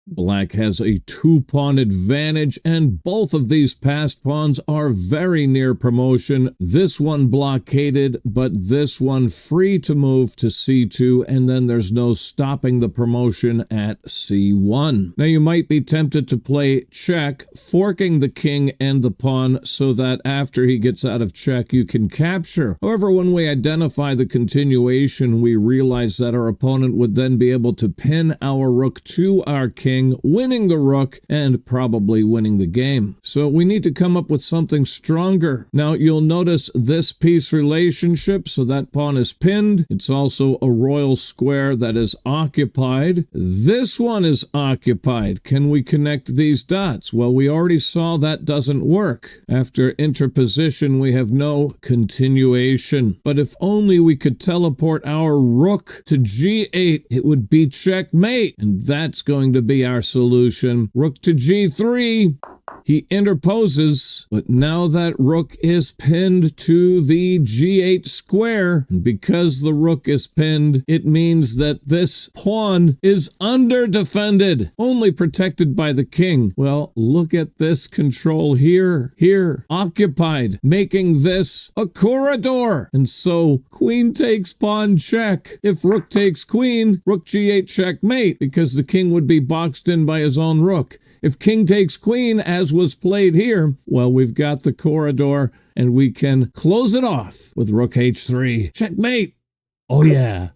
Black has a 2-pawn advantage, and both of these passed pawns are very near promotion. This one blockaded, but this one free to move to c2, and then there's no stopping the promotion at c1. Now you might be tempted to play check, forking the king and the pawn so that after he gets out of check you can capture. However, when we identify the continuation, we realize that our opponent would then be able to pin our rook to our king, winning the rook and probably winning the game. So we need to come up with something stronger. Now you'll notice this piece relationship, so that pawn is pinned. It's also a royal square that is occupied. This one is occupied. Can we connect these dots? Well, we already saw that doesn't work. After interposition, we have no continuation. But if only we could teleport our rook to g8, it would be checkmate. And that's going to be our solution. Rook to g3. He interposes, but now that rook is pinned to the g8 square, and because the rook is pinned, it means that this pawn is under-defended, only protected by the king. Well, look at this control here, occupied, making this a corridor. And so, queen takes pawn check. If rook takes queen, rook g8 checkmate, because the king would be boxed in by his own rook. If king takes queen, as was played here, well, we've got the corridor, and we can close it off with rook h3. Checkmate! Oh yeah.